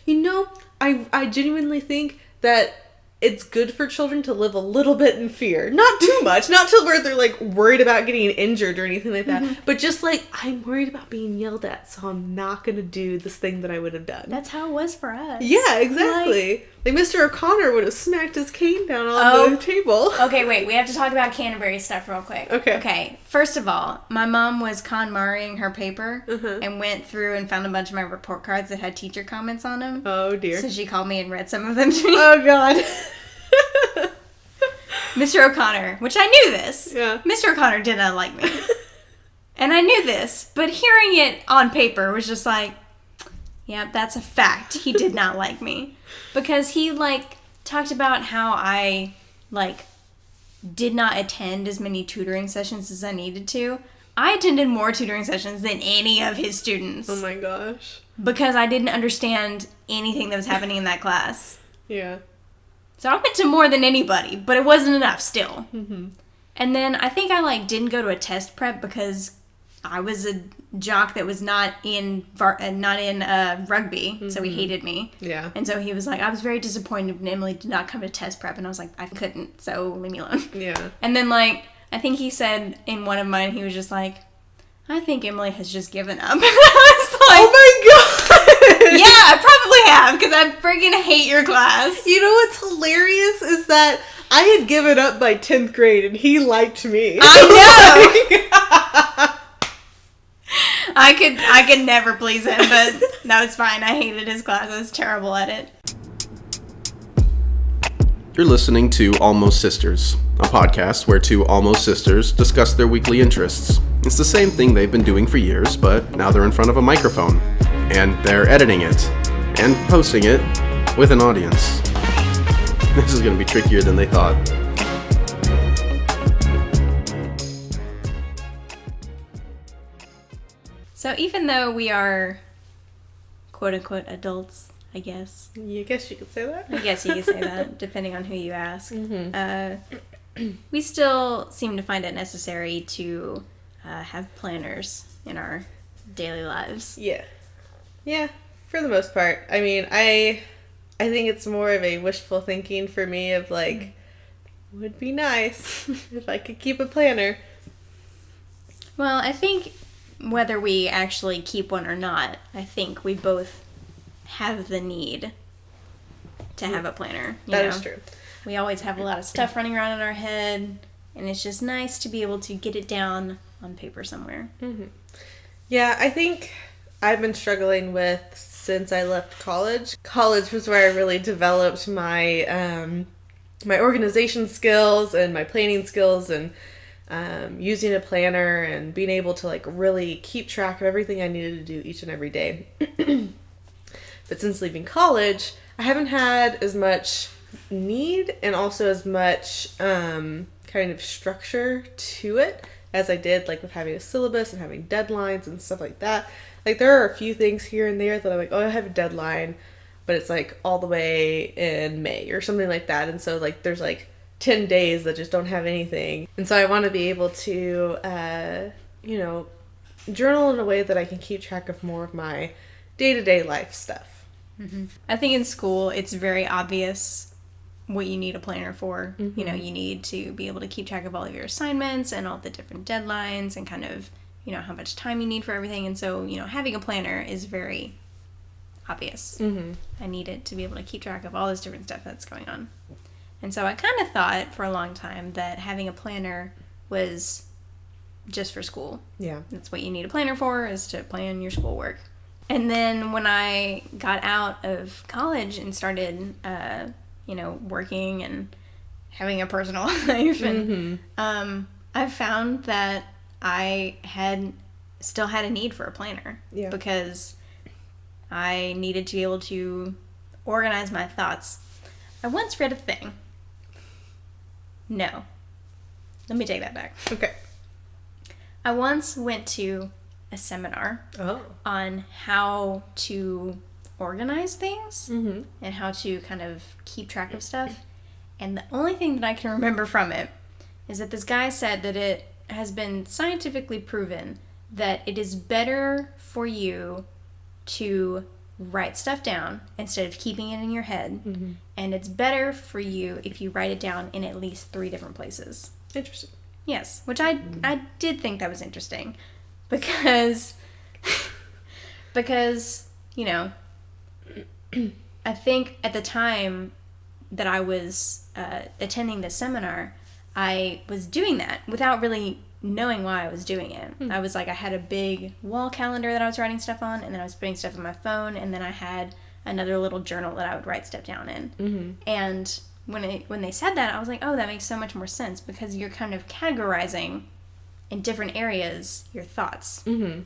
You know, I genuinely think that it's good for children to live a little bit in fear. Not too much. Not till where they're, like, worried about getting injured or anything like that. Mm-hmm. But just, like, I'm worried about being yelled at, so I'm not going to do this thing that I would have done. That's how it was for us. Yeah, exactly. Like Mr. O'Connor would have smacked his cane down on the table. Okay, wait. We have to talk about Canterbury stuff real quick. Okay. First of all, my mom was KonMariing her paper and went through and found a bunch of my report cards that had teacher comments on them. Oh, dear. So she called me and read some of them to me. Oh, God. Mr. O'Connor, which I knew this. Yeah. Mr. O'Connor did not like me. And I knew this, but hearing it on paper was just like, yeah, that's a fact. He did not like me. Because he, like, talked about how I, like, did not attend as many tutoring sessions as I needed to. I attended more tutoring sessions than any of his students. Oh my gosh. Because I didn't understand anything that was happening in that class. Yeah. So I went to more than anybody, but it wasn't enough still. Mm-hmm. And then I think I, like, didn't go to a test prep because I was a jock that was not in rugby, so he hated me. Yeah. And so he was like, I was very disappointed when Emily did not come to test prep, and I was like, I couldn't, so leave me alone. Yeah. And then, like, I think he said in one of mine, he was just like, I think Emily has just given up. And I was like, oh my God! Yeah, I probably have, because I freaking hate your class. You know what's hilarious is that I had given up by 10th grade, and he liked me. I know! I could never please him, but that was fine. I hated his class. I was terrible at it. You're listening to Almost Sisters, a podcast where two almost sisters discuss their weekly interests. It's the same thing they've been doing for years, but now they're in front of a microphone, and they're editing it, and posting it with an audience. This is going to be trickier than they thought. So even though we are quote-unquote adults, I guess. I guess you could say that. I guess you could say that, depending on who you ask. Mm-hmm. We still seem to find it necessary to have planners in our daily lives. Yeah. Yeah, for the most part. I mean, I think it's more of a wishful thinking for me of, like, would be nice if I could keep a planner. Well, I think whether we actually keep one or not, I think we both have the need to have a planner. That is true. We always have a lot of stuff running around in our head, and it's just nice to be able to get it down on paper somewhere. Mm-hmm. Yeah, I think I've been struggling with since I left college. College was where I really developed my my organization skills and my planning skills, and using a planner and being able to, like, really keep track of everything I needed to do each and every day. But since leaving college, I haven't had as much need and also as much kind of structure to it as I did, like, with having a syllabus and having deadlines and stuff like that. Like, there are a few things here and there that I'm like, oh, I have a deadline, but it's, like, all the way in May or something like that. And so, like, there's, like, 10 days that just don't have anything. And so I want to be able to, journal in a way that I can keep track of more of my day-to-day life stuff. Mm-hmm. I think in school, it's very obvious what you need a planner for. Mm-hmm. You know, you need to be able to keep track of all of your assignments and all the different deadlines and kind of, how much time you need for everything. And so, having a planner is very obvious. Mm-hmm. I need it to be able to keep track of all this different stuff that's going on. And so I kind of thought for a long time that having a planner was just for school. Yeah. That's what you need a planner for, is to plan your schoolwork. And then when I got out of college and started, working and having a personal life, and I found that I still had a need for a planner. Yeah. Because I needed to be able to organize my thoughts. I once read a thing. No. Let me take that back. Okay. I once went to a seminar on how to organize things and how to kind of keep track of stuff. And the only thing that I can remember from it is that this guy said that it has been scientifically proven that it is better for you to write stuff down instead of keeping it in your head. Mm-hmm. And it's better for you if you write it down in at least 3 different places. Interesting. Yes, which I did think that was interesting because you know, I think at the time that I was attending this seminar, I was doing that without really knowing why I was doing it. I was like, I had a big wall calendar that I was writing stuff on, and then I was putting stuff on my phone, and then I had another little journal that I would write stuff down in. Mm-hmm. And when they said that, I was like, oh, that makes so much more sense, because you're kind of categorizing in different areas your thoughts. Mm-hmm.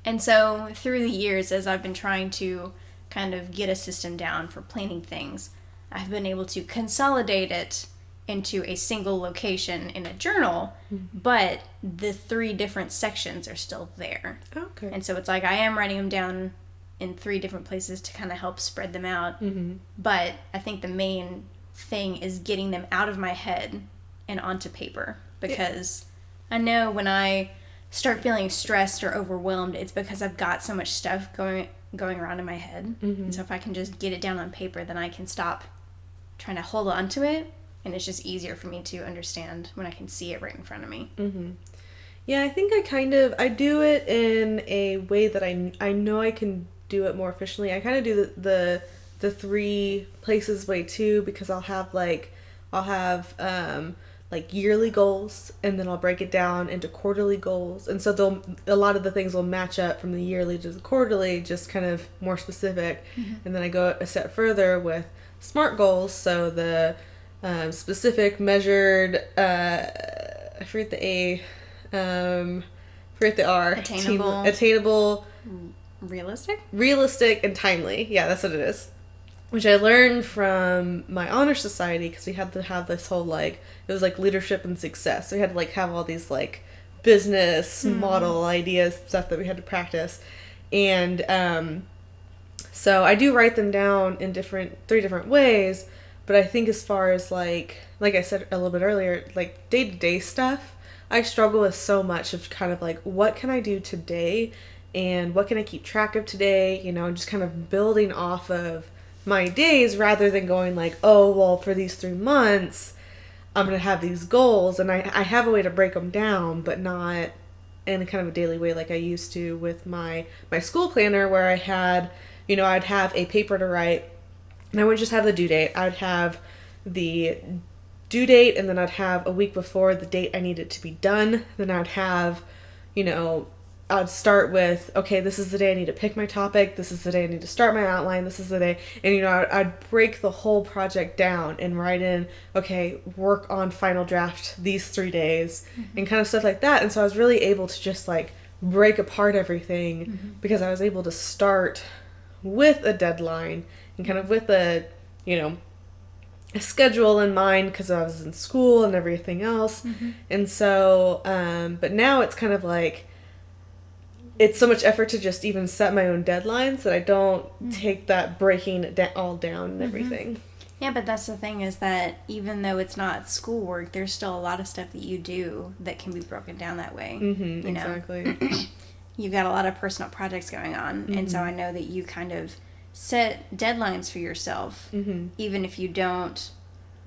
And so through the years, as I've been trying to kind of get a system down for planning things, I've been able to consolidate it into a single location in a journal, but the 3 different sections are still there. Okay. And so it's like I am writing them down in 3 different places to kind of help spread them out. Mm-hmm. But I think the main thing is getting them out of my head and onto paper, because I know when I start feeling stressed or overwhelmed, it's because I've got so much stuff going around in my head. Mm-hmm. And so if I can just get it down on paper, then I can stop trying to hold on to it, and it's just easier for me to understand when I can see it right in front of me. Mm-hmm. Yeah, I think I do it in a way that I know I can do it more efficiently. I kind of do the 3 places way too, because I'll have yearly goals, and then I'll break it down into quarterly goals, and so a lot of the things will match up from the yearly to the quarterly, just kind of more specific. Mm-hmm. And then I go a step further with SMART goals, so the specific, measured, I forget the A, forget the R. Attainable. Attainable. Realistic, and timely. Yeah, that's what it is. Which I learned from my honor society, because we had to have this whole, it was leadership and success. So we had to have all these business model ideas, stuff that we had to practice. And so I do write them down in 3 different ways. But I think as far as like I said a little bit earlier, day-to-day stuff, I struggle with so much of kind of what can I do today, and what can I keep track of today, just kind of building off of my days, rather than going oh, well, for these 3 months, I'm going to have these goals, and I have a way to break them down, but not in a kind of a daily way like I used to with my school planner, where I had, I'd have a paper to write, and I wouldn't just have the due date. I'd have the due date, and then I'd have a week before the date I needed to be done. Then I'd have, I'd start with, okay, this is the day I need to pick my topic. This is the day I need to start my outline. This is the day. And, I'd break the whole project down and write in, okay, work on final draft these 3 days, and kind of stuff like that. And so I was really able to just break apart everything, because I was able to start with a deadline and kind of with a schedule in mind, because I was in school and everything else. And so, but now it's kind of it's so much effort to just even set my own deadlines that I don't take that breaking it all down and everything. Yeah, but that's the thing, is that even though it's not schoolwork, there's still a lot of stuff that you do that can be broken down that way. Mm-hmm, exactly. You've got a lot of personal projects going on, and so I know that you kind of set deadlines for yourself, even if you don't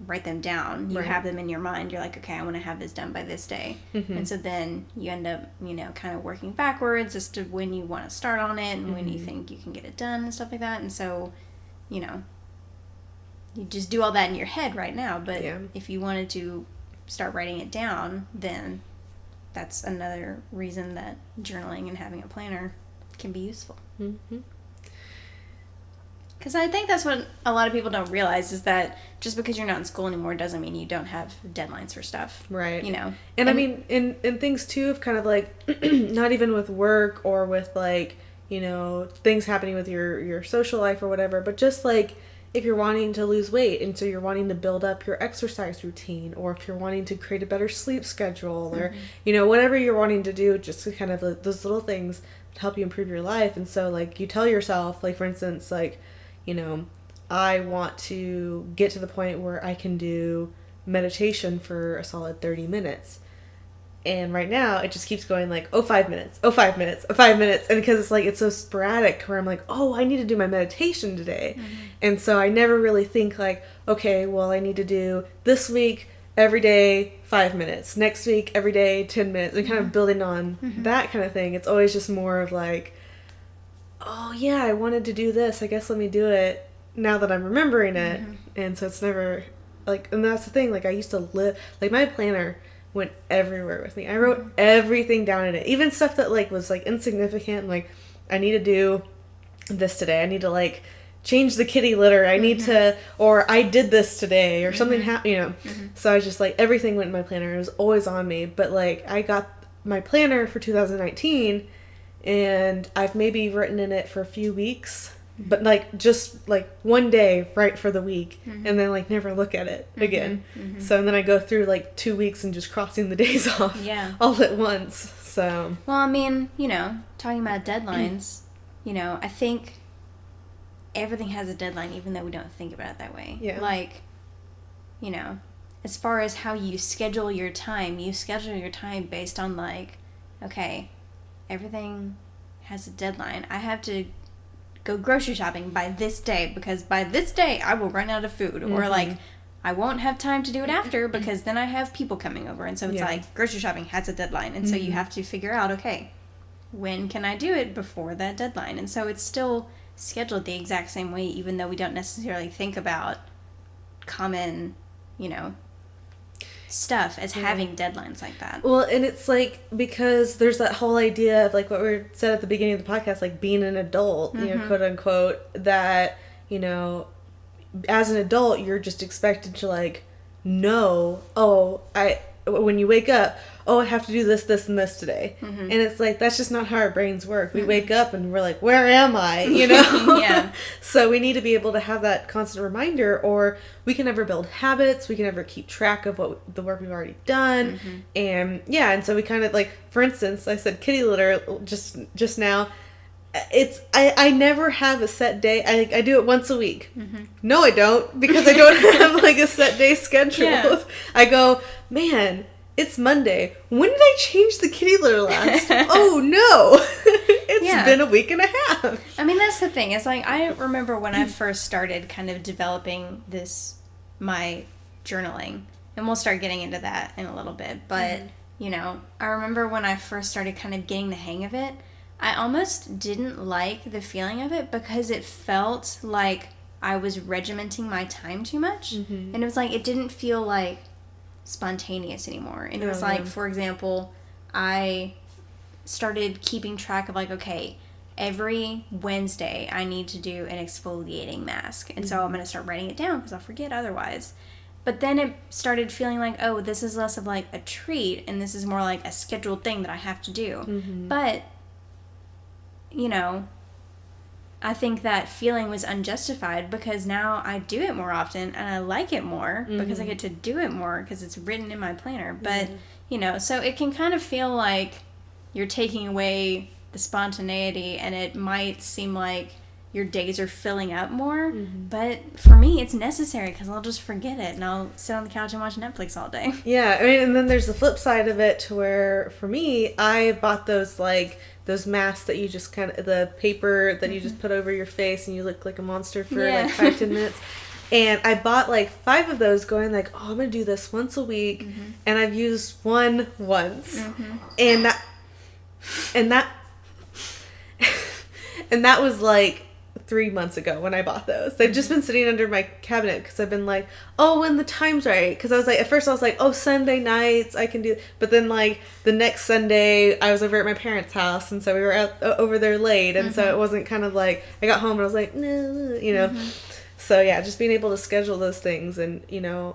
write them down. You have them in your mind. You're like, okay, I want to have this done by this day. And so then you end up, kind of working backwards as to when you want to start on it, and when you think you can get it done and stuff like that. And so, you just do all that in your head right now. But if you wanted to start writing it down, then that's another reason that journaling and having a planner can be useful. Because I think that's what a lot of people don't realize, is that just because you're not in school anymore doesn't mean you don't have deadlines for stuff. Right. And I mean, in things too, of kind of not even with work or with things happening with your social life or whatever, but just if you're wanting to lose weight, and so you're wanting to build up your exercise routine, or if you're wanting to create a better sleep schedule, or, whatever you're wanting to do, just to kind of those little things to help you improve your life. And so you tell yourself, for instance, I want to get to the point where I can do meditation for a solid 30 minutes. And right now, it just keeps going like, oh, 5 minutes, oh, 5 minutes, oh, 5 minutes. And because it's like, it's so sporadic where I'm like, oh, I need to do my meditation today. And so I never really think like, okay, well, I need to do this week, every day, 5 minutes. Next week, every day, 10 minutes. And kind of building on that kind of thing. It's always just more of like, oh, yeah, I wanted to do this. I guess let me do it now that I'm remembering it. And so it's never, like, and that's the thing. Like, I used to live, like, my planner went everywhere with me. I wrote everything down in it, even stuff that like was like insignificant, like I need to do this today, I need to like change the kitty litter, I need to, or I did this today, or something happened, so I was just like, everything went in my planner. It was always on me. But like, I got my planner for 2019 and I've maybe written in it for a few weeks, but like just like one day right for the week, and then like never look at it again. So and then I go through like 2 weeks and just crossing the days off all at once. So well, I mean, talking about deadlines, I think everything has a deadline, even though we don't think about it that way. Like, as far as how you schedule your time based on like, okay, everything has a deadline. I have to go grocery shopping by this day because by this day I will run out of food, or like I won't have time to do it after because then I have people coming over. And so it's like grocery shopping has a deadline, and so you have to figure out, okay, when can I do it before that deadline? And so it's still scheduled the exact same way, even though we don't necessarily think about common stuff as having deadlines like that. Well, and it's like, because there's that whole idea of like what we said at the beginning of the podcast, like being an adult, quote unquote, that as an adult you're just expected to like know, when you wake up, I have to do this, this, and this today. And it's like, that's just not how our brains work. We wake up and we're like, where am I? So we need to be able to have that constant reminder, or we can never build habits. We can never keep track of what the work we've already done. And and so we kind of like, for instance, I said kitty litter just now. I never have a set day. I do it once a week. No, I don't, because I don't have like a set day scheduled. I go, man, it's Monday. When did I change the kitty litter last? Oh no, it's been a week and a half. I mean, that's the thing. It's like, I remember when I first started kind of developing my journaling, and we'll start getting into that in a little bit. But I remember when I first started kind of getting the hang of it, I almost didn't like the feeling of it because it felt like I was regimenting my time too much. And it was like, it didn't feel like spontaneous anymore. And it was like, for example, I started keeping track of like, okay, every Wednesday I need to do an exfoliating mask. And so I'm going to start writing it down because I'll forget otherwise. But then it started feeling like, oh, this is less of like a treat and this is more like a scheduled thing that I have to do. But I think that feeling was unjustified because now I do it more often and I like it more because I get to do it more because it's written in my planner. But, so it can kind of feel like you're taking away the spontaneity, and it might seem like your days are filling up more. But for me, it's necessary because I'll just forget it and I'll sit on the couch and watch Netflix all day. Yeah, I mean, and then there's the flip side of it to where, for me, I bought those masks that you just kind of, the paper that you just put over your face and you look like a monster for like 5-10 minutes. And I bought like 5 of those going like, oh, I'm going to do this once a week. And I've used one once. And that was like 3 months ago when I bought those. They've just been sitting under my cabinet because I've been like, oh, when the time's right. Because I was like, at first I was like, oh, Sunday nights I can do. But then like the next Sunday I was over at my parents' house, and so we were over there late, and so it wasn't kind of like I got home and I was like, no, So yeah, just being able to schedule those things, and I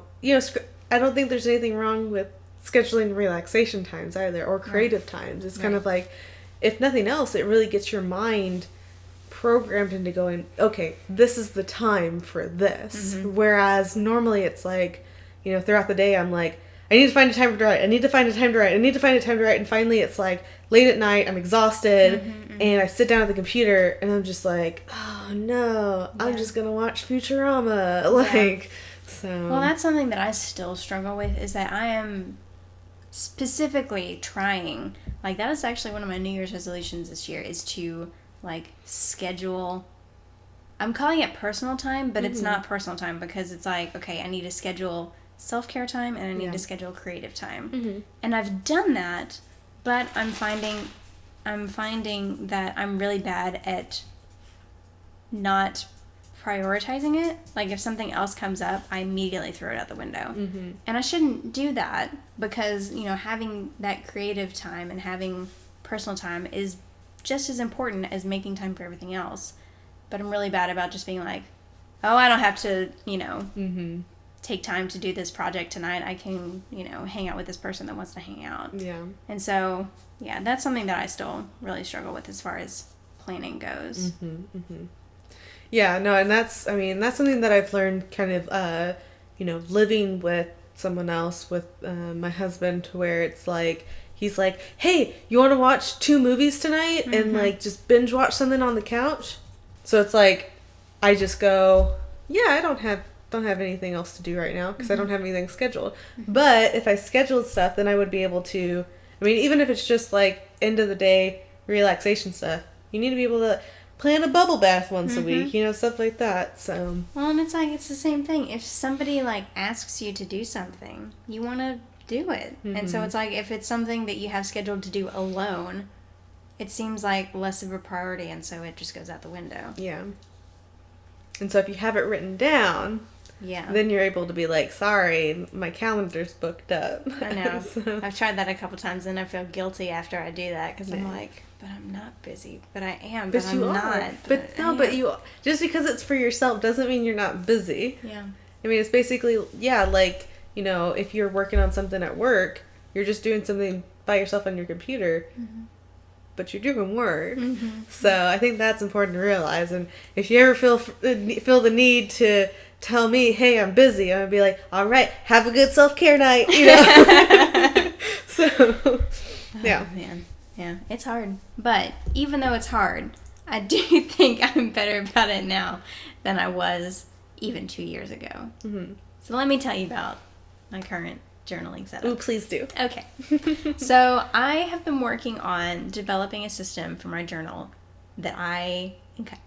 don't think there's anything wrong with scheduling relaxation times either, or creative times. It's kind of like, if nothing else, it really gets your mind programmed into going, okay, this is the time for this. Whereas normally it's like, throughout the day I'm like, I need to find a time to write, I need to find a time to write, I need to find a time to write, and finally it's like late at night, I'm exhausted, and I sit down at the computer and I'm just like, oh no, I'm just gonna watch Futurama. So well, that's something that I still struggle with, is that I am specifically trying, like, that is actually one of my New Year's resolutions this year, is to, like, schedule, I'm calling it personal time, but it's not personal time, because it's like, okay, I need to schedule self-care time and I need to schedule creative time. And I've done that, but I'm finding that I'm really bad at not prioritizing it. Like, if something else comes up, I immediately throw it out the window. And I shouldn't do that, because, you know, having that creative time and having personal time is just as important as making time for everything else. But I'm really bad about just being like, oh, I don't have to, you know, take time to do this project tonight. I can, you know, hang out with this person that wants to hang out. Yeah. And so, yeah, that's something that I still really struggle with as far as planning goes. Yeah, no, and that's something that I've learned kind of, you know, living with someone else, with my husband, to where it's like, he's like, hey, you want to watch 2 movies tonight and, like, just binge watch something on the couch? So it's like, I just go, yeah, I don't have anything else to do right now, because I don't have anything scheduled. But if I scheduled stuff, then I would be able to, I mean, even if it's just, like, end of the day relaxation stuff, you need to be able to plan a bubble bath once a week, you know, stuff like that. So, well, and it's like, it's the same thing. If somebody, like, asks you to do something, you want to do it. And so it's like, if it's something that you have scheduled to do alone, it seems like less of a priority, and so it just goes out the window. yeah. And so if you have it written down, then you're able to be like, sorry, my calendar's booked up. I know. So, I've tried that a couple times, and I feel guilty after I do that, because I'm like, but I'm not busy. But I am, but I'm not. But you, just because it's for yourself doesn't mean you're not busy. Yeah. I mean, it's basically, yeah, like, you know, if you're working on something at work, you're just doing something by yourself on your computer, but you're doing work. So I think that's important to realize. And if you ever feel the need to tell me, hey, I'm busy, I'm going to be like, all right, have a good self-care night, you know? So, yeah. Oh, man. Yeah, it's hard. But even though it's hard, I do think I'm better about it now than I was even 2 years ago. So let me tell you about my current journaling setup. Ooh, please do. Okay. So I have been working on developing a system for my journal that I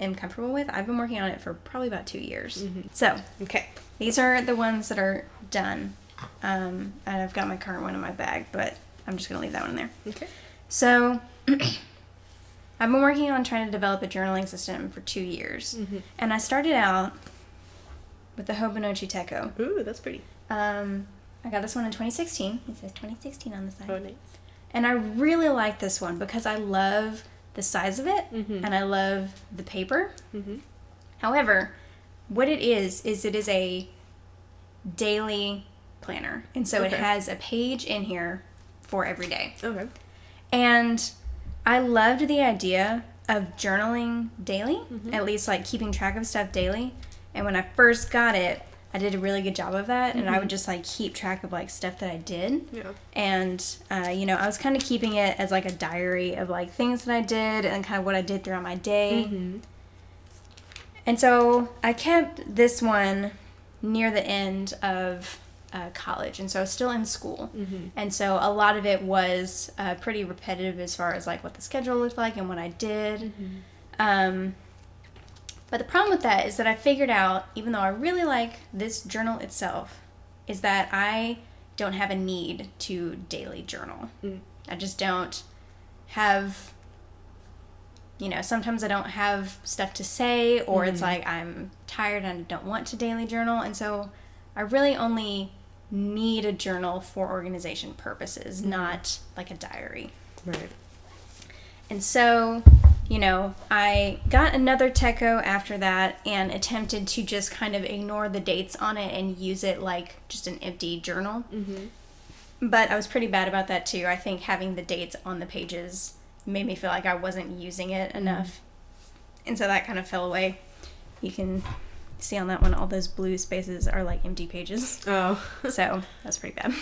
am comfortable with. I've been working on it for probably about 2 years. So, Okay. these are the ones that are done. And I've got my current one in my bag, but I'm just going to leave that one in there. Okay. So, I've been working on trying to develop a journaling system for 2 years. And I started out with the Hobonichi Teko. Ooh, that's pretty. I got this one in 2016. It says 2016 on the side. Oh, nice. And I really like this one because I love the size of it and I love the paper. However, what it is it is a daily planner. And so it has a page in here for every day. Okay. And I loved the idea of journaling daily, at least like keeping track of stuff daily. And when I first got it, I did a really good job of that, and I would just like keep track of like stuff that I did. Yeah. And you know, I was kind of keeping it as like a diary of like things that I did and kind of what I did throughout my day. And so I kept this one near the end of college, and so I was still in school. And so a lot of it was pretty repetitive as far as like what the schedule looked like and what I did. But the problem with that is that I figured out, even though I really like this journal itself, is that I don't have a need to daily journal. I just don't have, you know, sometimes I don't have stuff to say, or it's like I'm tired and I don't want to daily journal. And so I really only need a journal for organization purposes, not like a diary. Right. And so, you know, I got another Teko after that and attempted to just kind of ignore the dates on it and use it like just an empty journal. But I was pretty bad about that too. I think having the dates on the pages made me feel like I wasn't using it enough. And so that kind of fell away. You can see on that one, all those blue spaces are like empty pages. Oh. So that's pretty bad.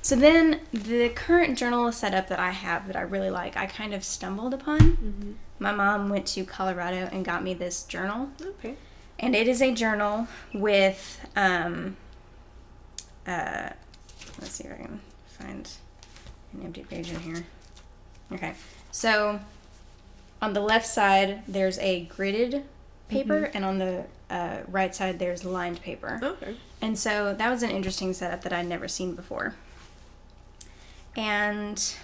So then the current journal setup that I have that I really like, I kind of stumbled upon. My mom went to Colorado and got me this journal. Okay. And it is a journal with, let let's see if I can find an empty page in here. Okay, so on the left side, there's a gridded paper, and on the right side, there's lined paper. Okay. And so that was an interesting setup that I'd never seen before. And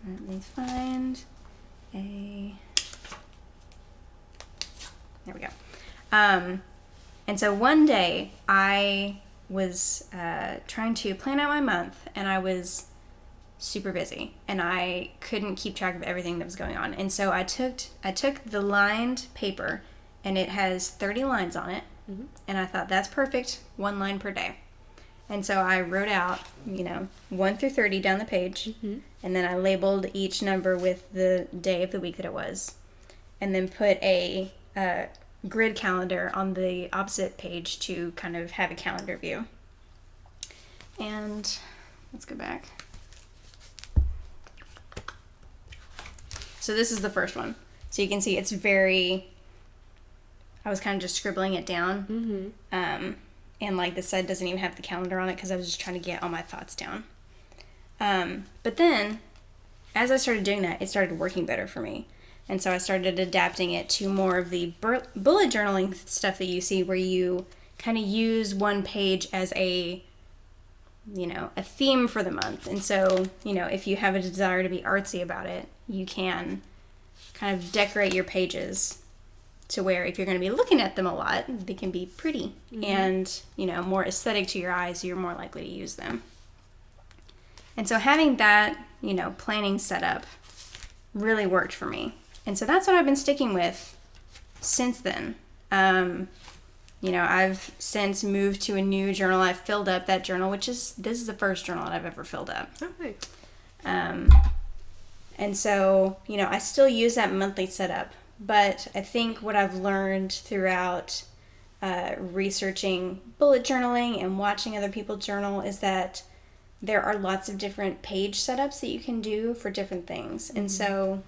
let me find a... There we go. And so one day I was trying to plan out my month, and I was super busy, and I couldn't keep track of everything that was going on. And so I took the lined paper, and it has 30 lines on it, and I thought that's perfect, 1 line per day. And so I wrote out, 1 through 30 down the page, and then I labeled each number with the day of the week that it was, and then put a grid calendar on the opposite page to kind of have a calendar view. And let's go back. So this is the first one. So you can see it's I was kind of just scribbling it down. And like this side doesn't even have the calendar on it because I was just trying to get all my thoughts down. But then, as I started doing that, it started working better for me. And so I started adapting it to more of the bullet journaling stuff that you see, where you kind of use one page as a theme for the month. And so, if you have a desire to be artsy about it, you can kind of decorate your pages to where if you're going to be looking at them a lot, they can be pretty and, more aesthetic to your eyes, you're more likely to use them. And so having that, planning set up really worked for me. And so that's what I've been sticking with since then. I've since moved to a new journal. I've filled up that journal, this is the first journal that I've ever filled up. Okay. And so, I still use that monthly setup, but I think what I've learned throughout researching bullet journaling and watching other people journal is that there are lots of different page setups that you can do for different things. And so,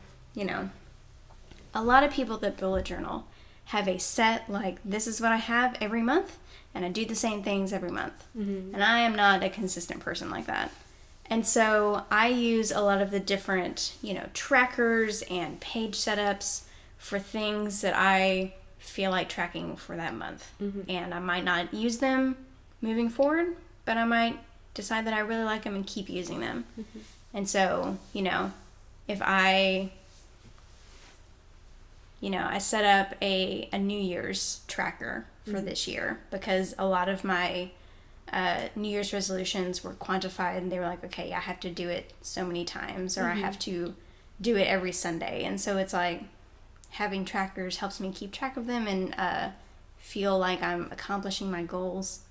a lot of people that bullet journal have a set, like, this is what I have every month, and I do the same things every month. And I am not a consistent person like that. And so I use a lot of the different, trackers and page setups for things that I feel like tracking for that month. And I might not use them moving forward, but I might decide that I really like them and keep using them. And so, if I set up a New Year's tracker for this year, because a lot of my New Year's resolutions were quantified, and they were like, okay, I have to do it so many times, or I have to do it every Sunday. And so it's like having trackers helps me keep track of them and feel like I'm accomplishing my goals,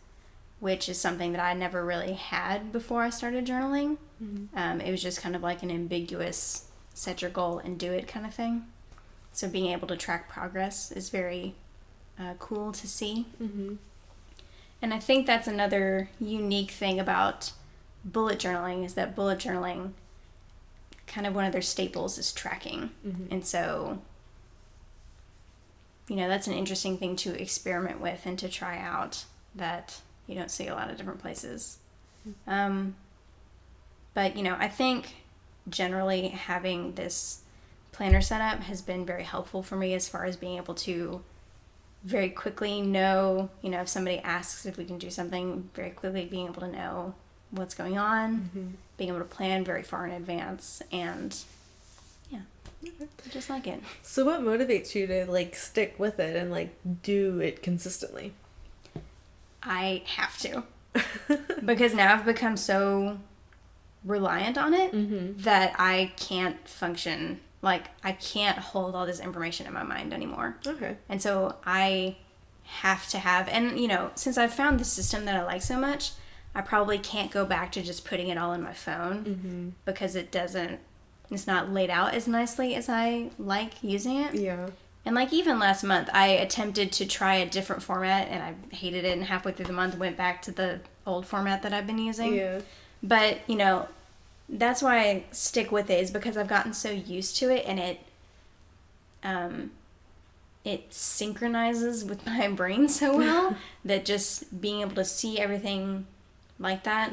which is something that I never really had before I started journaling. It was just kind of like an ambiguous set your goal and do it kind of thing. So being able to track progress is very cool to see. And I think that's another unique thing about bullet journaling, is that bullet journaling, kind of one of their staples is tracking. And so, that's an interesting thing to experiment with and to try out that you don't see a lot of different places. But, I think generally having this planner setup has been very helpful for me as far as being able to very quickly know, if somebody asks if we can do something, very quickly being able to know what's going on, being able to plan very far in advance, and I just like it. So what motivates you to stick with it and do it consistently? I have to. Because now I've become so reliant on it that I can't function. I can't hold all this information in my mind anymore. Okay. And so I have to have, and since I've found the system that I like so much, I probably can't go back to just putting it all in my phone because it's not laid out as nicely as I like using it. Yeah. And even last month, I attempted to try a different format and I hated it, and halfway through the month went back to the old format that I've been using. Yeah. But, that's why I stick with it, is because I've gotten so used to it, and it synchronizes with my brain so well that just being able to see everything like that,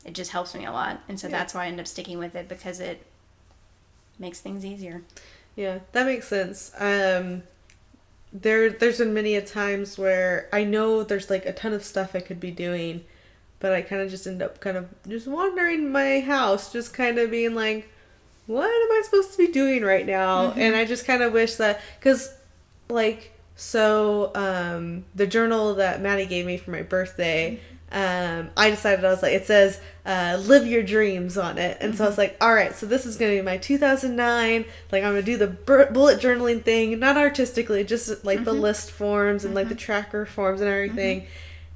it just helps me a lot. And so that's why I end up sticking with it, because it makes things easier. Yeah, that makes sense. There's been many a times where I know there's like a ton of stuff I could be doing, but I kind of just end up kind of just wandering my house, just kind of being like, what am I supposed to be doing right now? And I just kind of wish that, because like, so the journal that Maddie gave me for my birthday, I decided, I was like, it says live your dreams on it, and so I was like, all right, so this is gonna be my 2009, like I'm gonna do the bullet journaling thing, not artistically, just like the list forms and like the tracker forms and everything.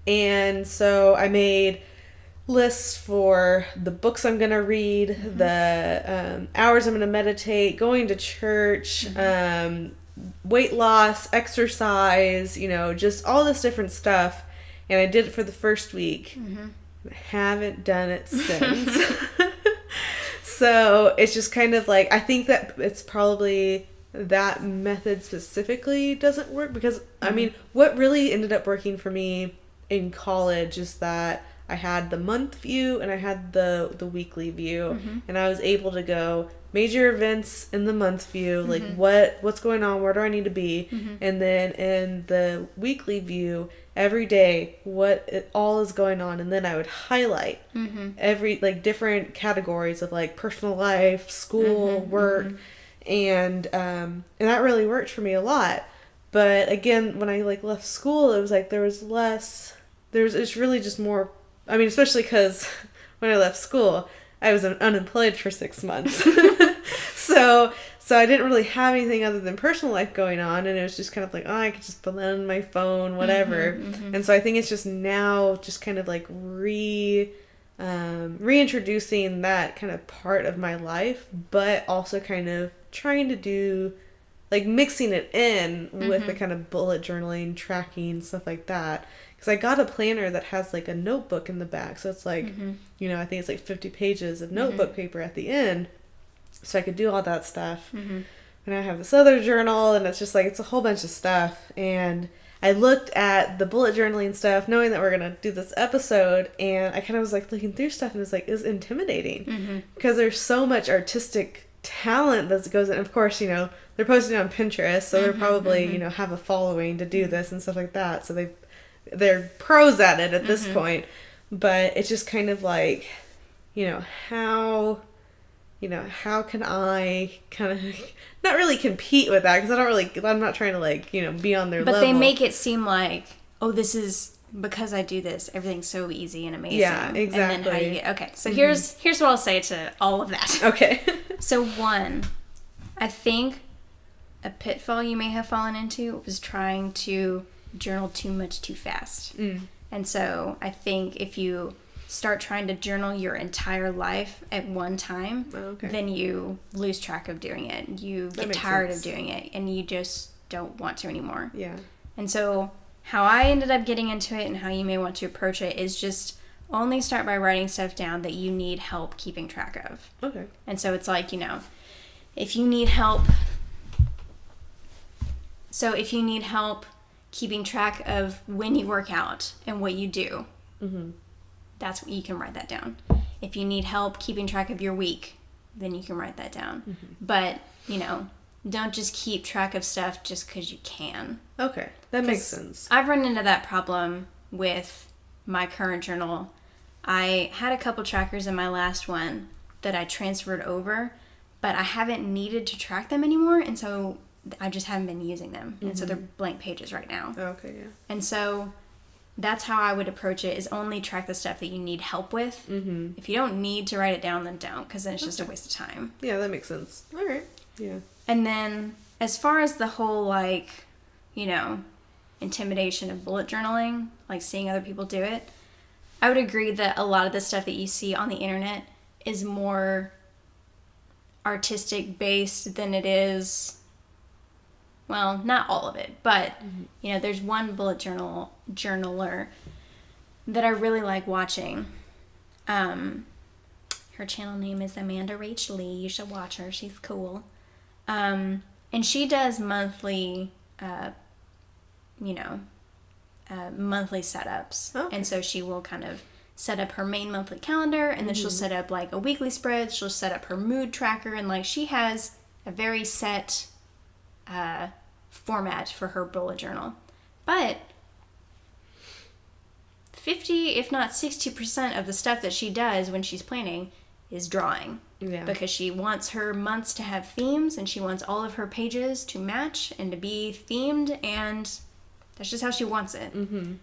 And so I made lists for the books I'm gonna read, the hours I'm gonna meditate, going to church, weight loss, exercise, you know, just all this different stuff. And I did it for the first week. I haven't done it since. So it's just kind of like, I think that it's probably that method specifically doesn't work, because I mean, what really ended up working for me in college is that I had the month view and I had the weekly view, and I was able to go major events in the month view, like what's going on, where do I need to be, and then in the weekly view every day all is going on, and then I would highlight every like different categories of like personal life, school, work, and that really worked for me a lot. But again, when I like left school, it was like it's really just more, I mean, especially because when I left school, I was unemployed for 6 months. So I didn't really have anything other than personal life going on, and it was just kind of like, oh, I could just put that on my phone, whatever. And so I think it's just now just kind of like reintroducing that kind of part of my life, but also kind of trying to do, like mixing it in with the kind of bullet journaling, tracking, stuff like that. Because I got a planner that has like a notebook in the back. So it's like, you know, I think it's like 50 pages of notebook paper at the end. So I could do all that stuff. And I have this other journal, and it's just like, it's a whole bunch of stuff. And I looked at the bullet journaling stuff, knowing that we're going to do this episode. And I kind of was like looking through stuff, and it was like, it's intimidating. Because there's so much artistic talent that goes in. Of course, you know, they're posting on Pinterest, so they're probably, you know, have a following to do this and stuff like that. So they're pros at it at this point. But it's just kind of like, how can I kind of not really compete with that, because I'm not trying to be on their level. But they make it seem like, oh, this is because I do this, everything's so easy and amazing. Yeah, exactly. And then okay, so here's what I'll say to all of that. Okay. So one, I think a pitfall you may have fallen into was trying to journal too much too fast. And so I think if you start trying to journal your entire life at one time, then you lose track of doing it. You get tired of doing it, and you just don't want to anymore. Yeah. And so how I ended up getting into it, and how you may want to approach it, is just only start by writing stuff down that you need help keeping track of. Okay. And so it's like, if you need help keeping track of when you work out and what you do, that's what you can write that down. If you need help keeping track of your week, then you can write that down. But, don't just keep track of stuff just because you can. Okay, that makes sense. I've run into that problem with my current journal. I had a couple trackers in my last one that I transferred over, but I haven't needed to track them anymore, and so I just haven't been using them. And so they're blank pages right now. Okay, yeah. And so that's how I would approach it, is only track the stuff that you need help with. If you don't need to write it down, then don't, because then it's just a waste of time. Yeah, that makes sense. All right. Yeah. And then as far as the whole, intimidation of bullet journaling, like seeing other people do it, I would agree that a lot of the stuff that you see on the internet is more artistic based than it is, well, not all of it, but, there's one bullet journaler that I really like watching. Her channel name is Amanda Rach Lee. You should watch her. She's cool. And she does monthly, monthly setups. Okay. And so she will kind of set up her main monthly calendar, and then she'll set up like a weekly spread. She'll set up her mood tracker, and like she has a very set format for her bullet journal. But 50, if not 60% of the stuff that she does when she's planning is drawing. Yeah. Because she wants her months to have themes, and she wants all of her pages to match and to be themed, and that's just how she wants it. Mm-hmm.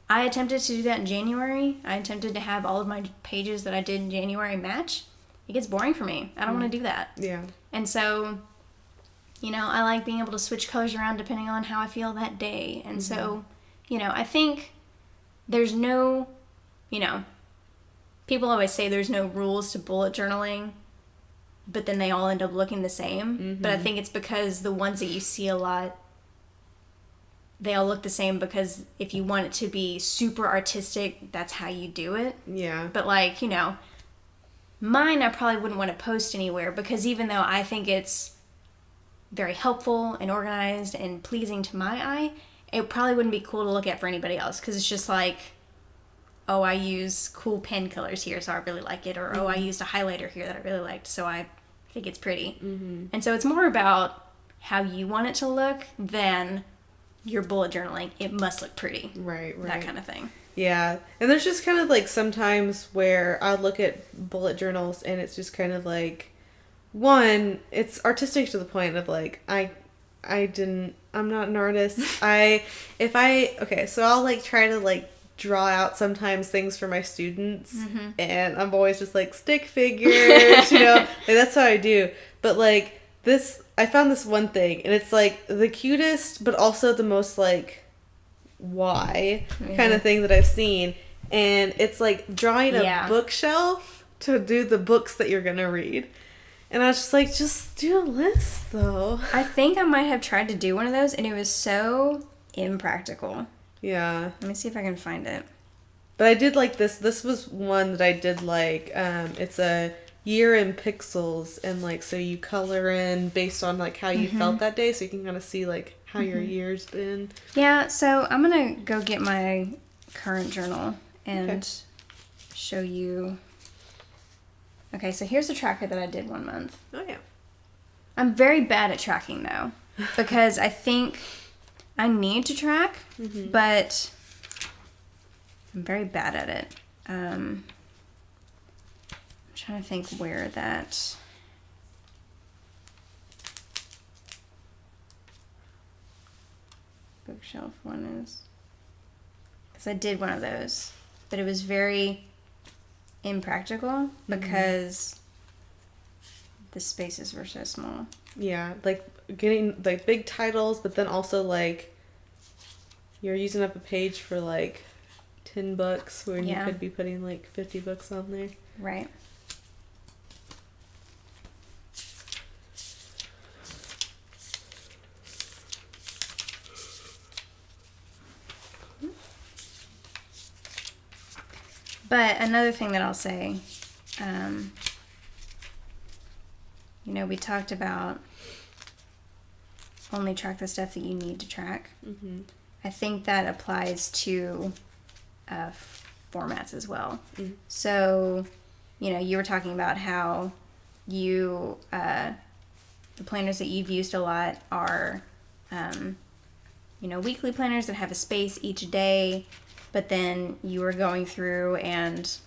I attempted to do that in January. I attempted to have all of my pages that I did in January match. It gets boring for me. I don't want to do that. Yeah. And so, you know, I like being able to switch colors around depending on how I feel that day. And so, you know, I think there's no, you know, people always say there's no rules to bullet journaling, but then they all end up looking the same. But I think it's because the ones that you see a lot, they all look the same because if you want it to be super artistic, that's how you do it. Yeah. But like, you know, mine I probably wouldn't want to post anywhere because even though I think it's very helpful and organized and pleasing to my eye, it probably wouldn't be cool to look at for anybody else because it's just like, oh, I use cool pen colors here, so I really like it. Or, oh, I used a highlighter here that I really liked, so I think it's pretty. And so it's more about how you want it to look than your bullet journaling. It must look pretty. Right. That kind of thing. Yeah. And there's just kind of like sometimes where I'll look at bullet journals and it's just kind of like, one, it's artistic to the point of like, I'm not an artist. So I'll like try to like draw out sometimes things for my students and I'm always just like stick figures, you know, like that's how I do. But like this, I found this one thing and it's like the cutest, but also the most like why kind of thing that I've seen. And it's like drawing a bookshelf to do the books that you're going to read. And I was just like, just do a list though. I think I might have tried to do one of those and it was so impractical. Yeah. Let me see if I can find it. But I did like this. This was one that I did like, it's a year in pixels. And like, so you color in based on like how you felt that day. So you can kind of see like how your year's been. Yeah. So I'm going to go get my current journal and show you. Okay. So here's the tracker that I did 1 month. Oh yeah. I'm very bad at tracking though, because I think I need to track, but I'm very bad at it. I'm trying to think where that... bookshelf one is. Because I did one of those, but it was very impractical because the spaces were so small. Yeah, like getting like big titles, but then also like you're using up a page for like 10 books when you could be putting like 50 books on there. Right. But another thing that I'll say, you know, we talked about only track the stuff that you need to track. I think that applies to formats as well. So, you know, you were talking about how you, the planners that you've used a lot are, you know, weekly planners that have a space each day, but then you were going through and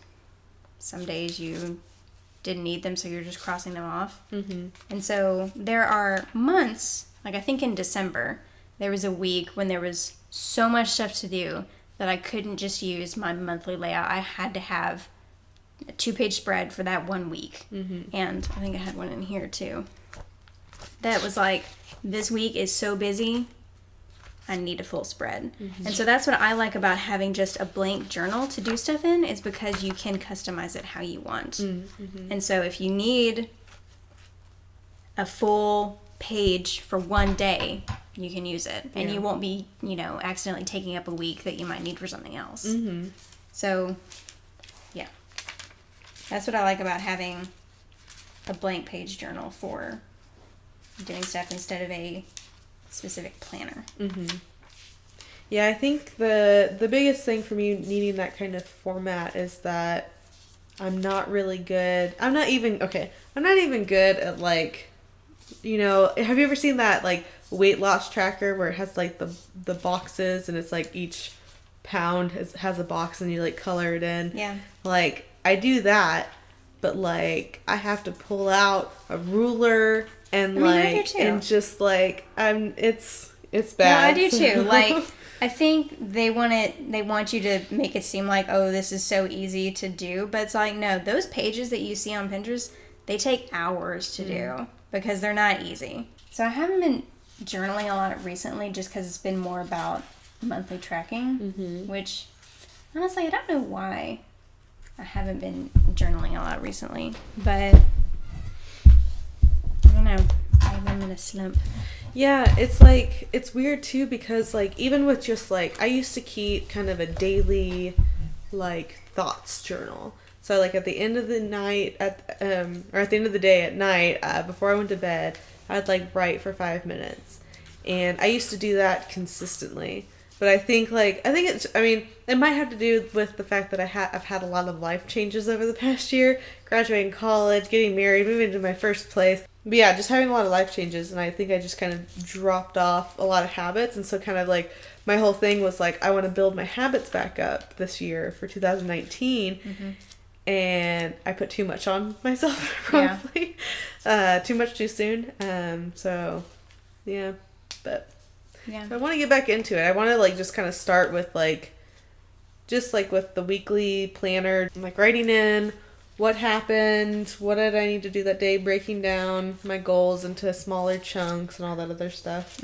some days you didn't need them, so you're just crossing them off. And so there are months, like I think in December, there was a week when there was so much stuff to do that I couldn't just use my monthly layout. I had to have a 2-page spread for that 1 week. And I think I had one in here too. That was like, this week is so busy, I need a full spread. And so that's what I like about having just a blank journal to do stuff in, is because you can customize it how you want. And so if you need a full page for one day, you can use it. And you won't be, you know, accidentally taking up a week that you might need for something else. So, yeah. That's what I like about having a blank page journal for doing stuff instead of a specific planner. Yeah, I think the biggest thing for me needing that kind of format is that I'm not really good. I'm not even good at like, have you ever seen that like weight loss tracker where it has like the boxes and it's like each pound has a box and you like color it in? Yeah. Like I do that, but like I have to pull out a ruler and I do too. and just like it's No, bad. I do too. Like, I think they want you to make it seem like, oh, this is so easy to do. But it's like, no, those pages that you see on Pinterest, they take hours to do because they're not easy. So I haven't been journaling a lot recently just because it's been more about monthly tracking, which, honestly, I don't know why I haven't been journaling a lot recently. But, I don't know. Maybe I'm in a slump. Yeah, it's like, it's weird too because like even with just like, I used to keep kind of a daily like thoughts journal. So like at the end of the night or at the end of the day at night, before I went to bed, I'd like write for 5 minutes. And I used to do that consistently. But I think it might have to do with the fact that I've had a lot of life changes over the past year, graduating college, getting married, moving to my first place. But yeah, just having a lot of life changes, and I think I just kind of dropped off a lot of habits, and so kind of like my whole thing was like I want to build my habits back up this year for 2019, and I put too much on myself probably, too much too soon. So yeah, but Yeah. I want to get back into it. I want to like just kind of start with like, just like with the weekly planner, like writing in what happened, what did I need to do that day, breaking down my goals into smaller chunks and all that other stuff.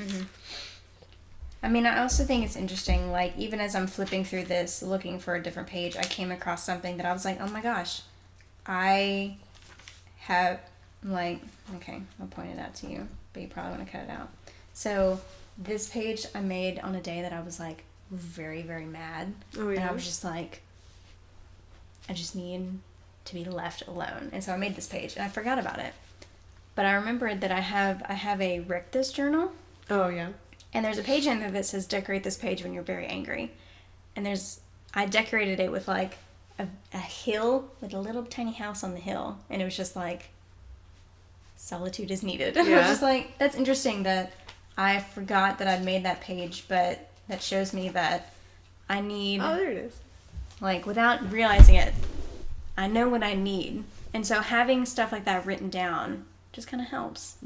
I mean, I also think it's interesting, like, even as I'm flipping through this, looking for a different page, I came across something that I was like, oh my gosh, I have, like, okay, I'll point it out to you, but you probably want to cut it out. So, this page I made on a day that I was, like, very, very mad. Oh, yeah? And I was just like, I just need to be left alone. And so I made this page, and I forgot about it. But I remembered that I have a Rick This journal. Oh, yeah. And there's a page in there that says decorate this page when you're very angry. And I decorated it with like a hill with a little tiny house on the hill. And it was just like, solitude is needed. Yeah. I was just like, that's interesting that I forgot that I'd made that page, but that shows me that I need... Oh, there it is. Like, without realizing it, I know what I need. And so having stuff like that written down just kind of helps.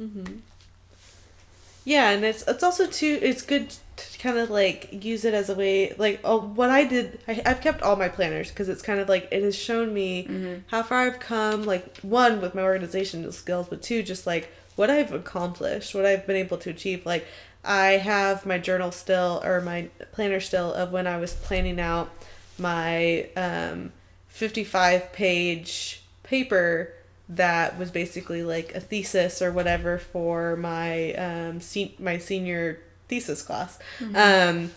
Yeah, and it's also too, it's good to kind of like use it as a way, like what I did, I've kept all my planners because it's kind of like, it has shown me how far I've come, like one, with my organizational skills, but two, just like what I've accomplished, what I've been able to achieve. Like I have my journal still, or my planner still, of when I was planning out my 55-page paper that was basically like a thesis or whatever for my my senior thesis class. And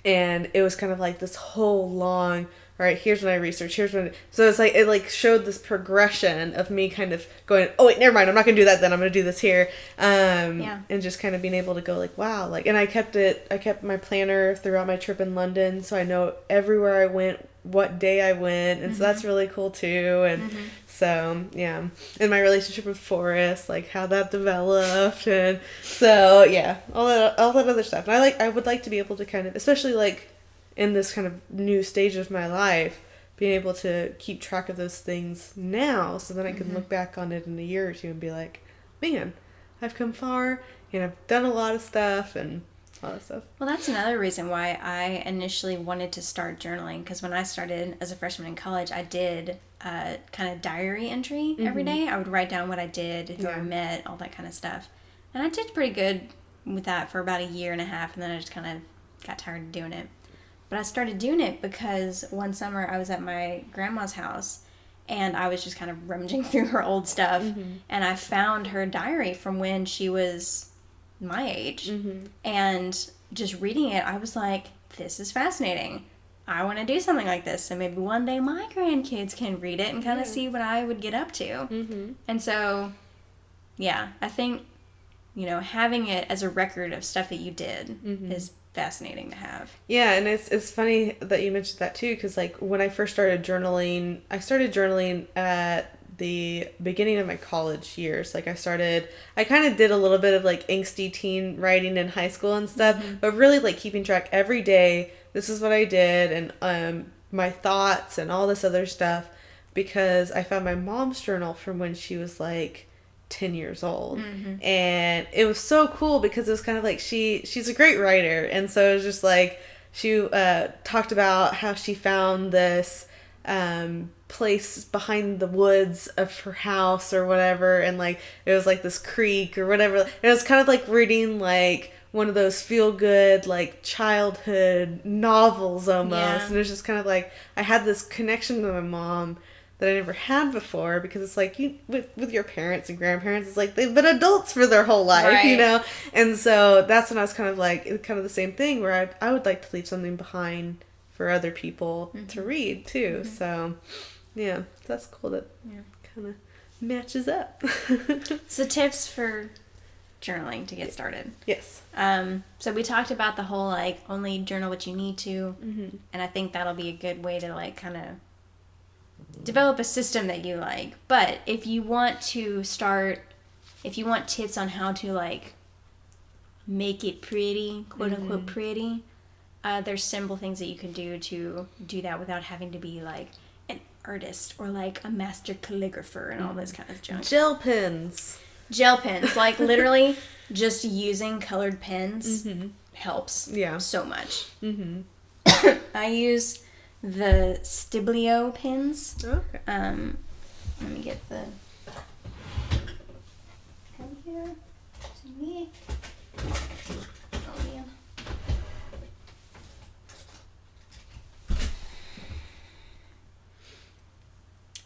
it was kind of like this whole long, all right, here's what I researched, so it's like, it like showed this progression of me kind of going, oh wait, never mind, I'm not gonna do that then, I'm gonna do this here. And just kind of being able to go like, wow, like, and I kept my planner throughout my trip in London, so I know everywhere I went, what day I went, and so that's really cool too. And so yeah, and my relationship with Forrest, like how that developed, and so yeah, all that other stuff. And I would like to be able to kind of, especially like in this kind of new stage of my life, being able to keep track of those things now, so then I can look back on it in a year or two and be like, man, I've come far and I've done a lot of stuff and all that stuff. Well, that's another reason why I initially wanted to start journaling, because when I started as a freshman in college, I did kind of diary entry every day. I would write down what I did, who I met, all that kind of stuff. And I did pretty good with that for about a year and a half, and then I just kind of got tired of doing it. But I started doing it because one summer I was at my grandma's house, and I was just kind of rummaging through her old stuff, and I found her diary from when she was my age. And just reading it, I was like, this is fascinating. I want to do something like this, so maybe one day my grandkids can read it and kind of see what I would get up to. And so, yeah, I think having it as a record of stuff that you did is fascinating to have. Yeah, and it's funny that you mentioned that too, because like when I first started journaling, I started journaling at the beginning of my college years. Like I kind of did a little bit of like angsty teen writing in high school and stuff, but really like keeping track every day. This is what I did, and my thoughts and all this other stuff, because I found my mom's journal from when she was like 10 years old. And it was so cool because it was kind of like she's a great writer, and so it was just like she talked about how she found this place behind the woods of her house or whatever, and like it was like this creek or whatever. It was kind of like reading like one of those feel good like childhood novels almost. Yeah. And it was just kind of like I had this connection to my mom that I never had before, because it's like with your parents and grandparents, it's like they've been adults for their whole life, Right. And so that's when I was kind of the same thing where I would like to leave something behind for other people to read too. So yeah, that's cool that kind of matches up. So tips for journaling to get started. Yes. So we talked about the whole like only journal what you need to, and I think that'll be a good way to like kind of develop a system that you like. But if you want tips on how to like make it pretty, quote unquote pretty, there's simple things that you can do to do that without having to be like an artist or like a master calligrapher and all this kind of junk. Gel pens, like literally just using colored pens helps so much. I use the Scribble pens. Okay. Let me get the pen here. To me. Oh man.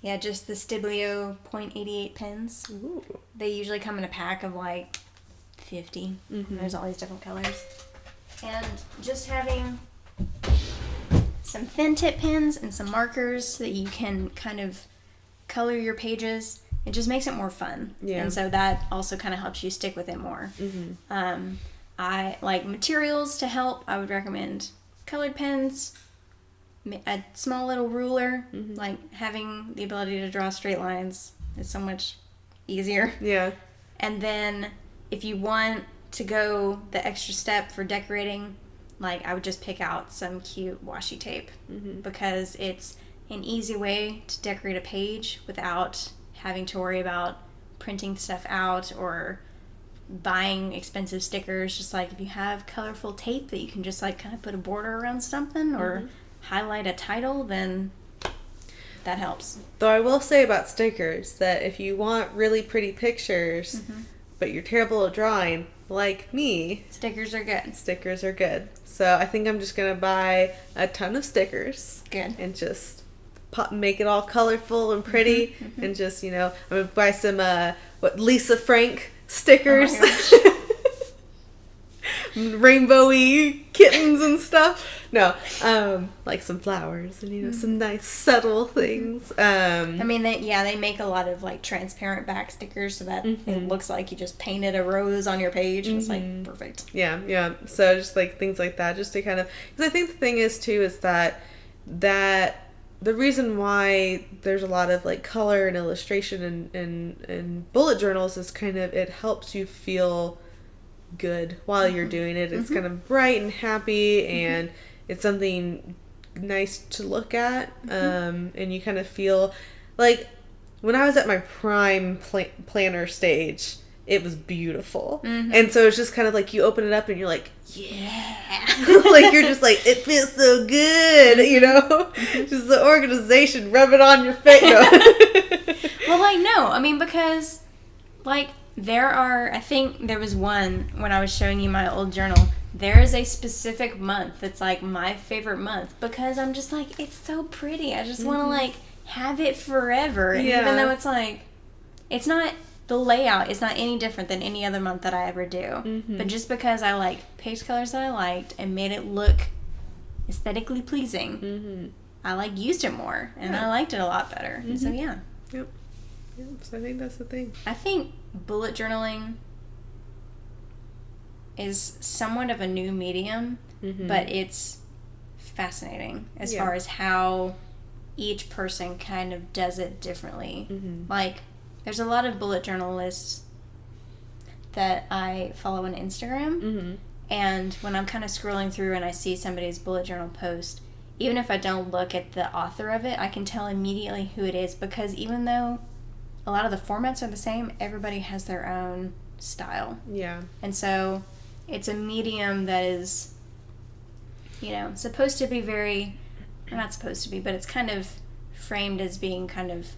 Yeah, just the Scribble .88 pens. Ooh. They usually come in a pack of like 50. There's all these different colors. And just having some thin tip pens and some markers so that you can kind of color your pages. It just makes it more fun. Yeah. And so that also kind of helps you stick with it more. I like materials to help. I would recommend colored pens, a small little ruler. Like having the ability to draw straight lines is so much easier. Yeah. And then if you want to go the extra step for decorating, like I would just pick out some cute washi tape because it's an easy way to decorate a page without having to worry about printing stuff out or buying expensive stickers. Just like if you have colorful tape that you can just like kind of put a border around something or highlight a title, then that helps. Though I will say about stickers that if you want really pretty pictures, but you're terrible at drawing, like me, Stickers are good. stickers are good. So I think I'm just going to buy a ton of stickers. Good. And just make it all colorful and pretty. And just, I'm going to buy some, Lisa Frank stickers. Oh my Rainbowy kittens and stuff. No, like some flowers and, some nice subtle things. I mean, they make a lot of like transparent back stickers so that it looks like you just painted a rose on your page. And it's like perfect. Yeah. So just like things like that, just to kind of, because I think the thing is too, is that the reason why there's a lot of like color and illustration and bullet journals is kind of, it helps you feel good while you're doing it. It's kind of bright and happy, and it's something nice to look at. And you kind of feel like when I was at my prime planner stage, it was beautiful. And so it's just kind of like you open it up and you're like, yeah. Like you're just like, it feels so good, just the organization, rub it on your face. Well, like, no, I mean, because like I think there was one when I was showing you my old journal. There is a specific month that's like my favorite month because I'm just like, it's so pretty. I just want to like have it forever. And even though it's like, it's not, the layout is not any different than any other month that I ever do. But just because I like picked colors that I liked and made it look aesthetically pleasing, I like used it more and I liked it a lot better. And so yeah. Yep. So I think that's the thing. I think bullet journaling is somewhat of a new medium, but it's fascinating as far as how each person kind of does it differently. Like, there's a lot of bullet journalists that I follow on Instagram, and when I'm kind of scrolling through and I see somebody's bullet journal post, even if I don't look at the author of it, I can tell immediately who it is, because even though a lot of the formats are the same, everybody has their own style. Yeah. And so it's a medium that is, supposed to be very, or not supposed to be, but it's kind of framed as being kind of,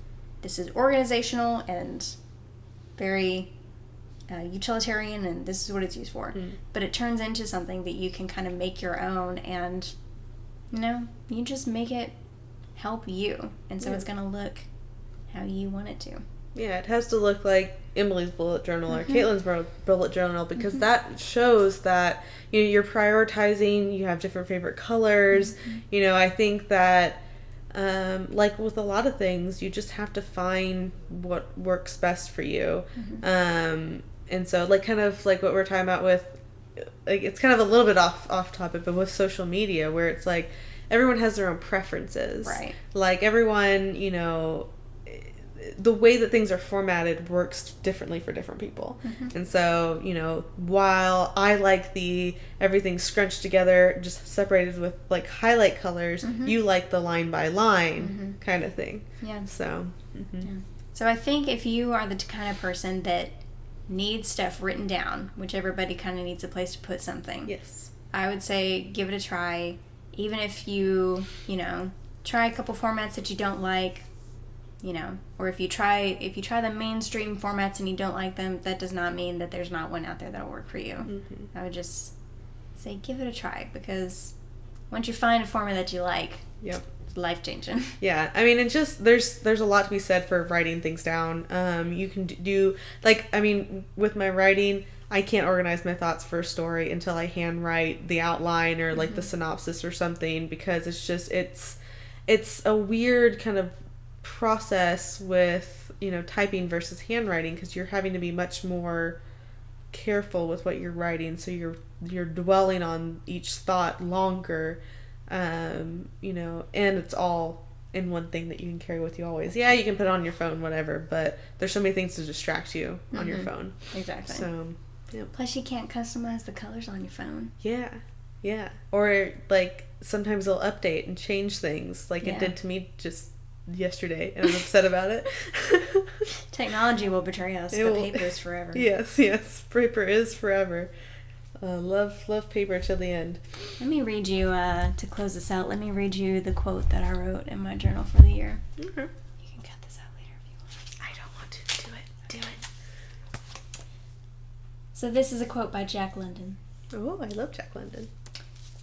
this is organizational and very utilitarian, and this is what it's used for. But it turns into something that you can kind of make your own, and, you just make it help you. And so it's going to look how you want it to. Yeah, it has to look like Emily's bullet journal or Caitlin's bullet journal, because that shows that you're prioritizing. You have different favorite colors. I think that like with a lot of things, you just have to find what works best for you. And so, like, kind of like what we're talking about with, like, it's kind of a little bit off topic, but with social media, where it's like everyone has their own preferences. Right. Like, everyone, the way that things are formatted works differently for different people. And so, while I like the everything scrunched together, just separated with like highlight colors, you like the line by line kind of thing. Yeah. So, So I think if you are the kind of person that needs stuff written down, which everybody kind of needs a place to put something. Yes. I would say give it a try. Even if you, try a couple formats that you don't like, or if you try the mainstream formats and you don't like them, that does not mean that there's not one out there that'll work for you. I would just say give it a try, because once you find a format that you like, it's life-changing. Yeah, I mean, it's just, there's a lot to be said for writing things down. You can do, like, I mean, with my writing, I can't organize my thoughts for a story until I handwrite the outline or like the synopsis or something, because it's just, it's a weird kind of process with typing versus handwriting, because you're having to be much more careful with what you're writing, so you're dwelling on each thought longer, and it's all in one thing that you can carry with you always. Yeah, you can put it on your phone, whatever, but there's so many things to distract you on your phone. Exactly. So plus you can't customize the colors on your phone. Yeah, or like sometimes they'll update and change things, like it did to me just yesterday, and I'm upset about it. Technology will betray us, but paper is forever. Yes, paper is forever. Love paper till the end. Let me read you, to close this out, let me read you the quote that I wrote in my journal for the year. Okay. You can cut this out later if you want. I don't want to. Do it. So this is a quote by Jack London. Oh, I love Jack London.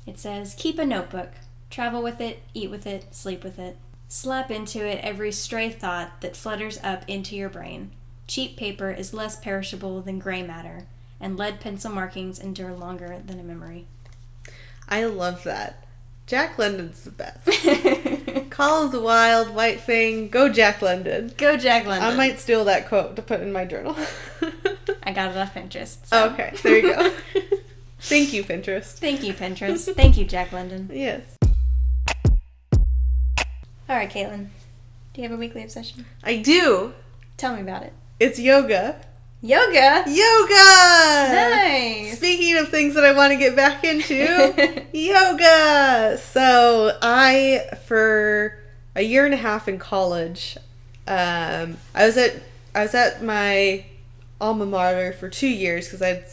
It says, "Keep a notebook. Travel with it, eat with it, sleep with it. Slap into it every stray thought that flutters up into your brain. Cheap paper is less perishable than gray matter, and lead pencil markings endure longer than a memory." I love that. Jack London's the best. Colin's a wild white thing. Go Jack London. Go Jack London. I might steal that quote to put in my journal. I got it off Pinterest. So. Okay, there you go. Thank you, Pinterest. Thank you, Pinterest. Thank you, Jack London. Yes. All right, Caitlin. Do you have a weekly obsession? I do. Tell me about it. It's yoga. Yoga? Yoga! Nice! Speaking of things that I want to get back into, yoga! So, for a year and a half in college, I was at my alma mater for 2 years, because I'd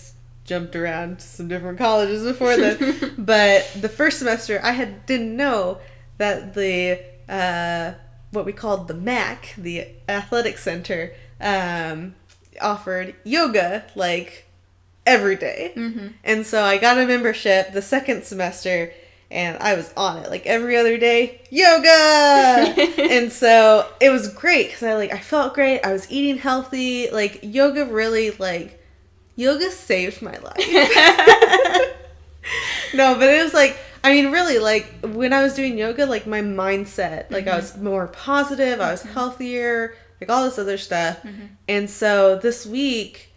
jumped around to some different colleges before then. But the first semester, I didn't know that the what we called the MAC, the athletic center, offered yoga like every day. And so I got a membership the second semester, and I was on it like every other day. Yoga! And so it was great, because I felt great. I was eating healthy. Like, yoga really, yoga saved my life. No, but it was really, when I was doing yoga, my mindset, I was more positive, I was healthier, all this other stuff. And so this week,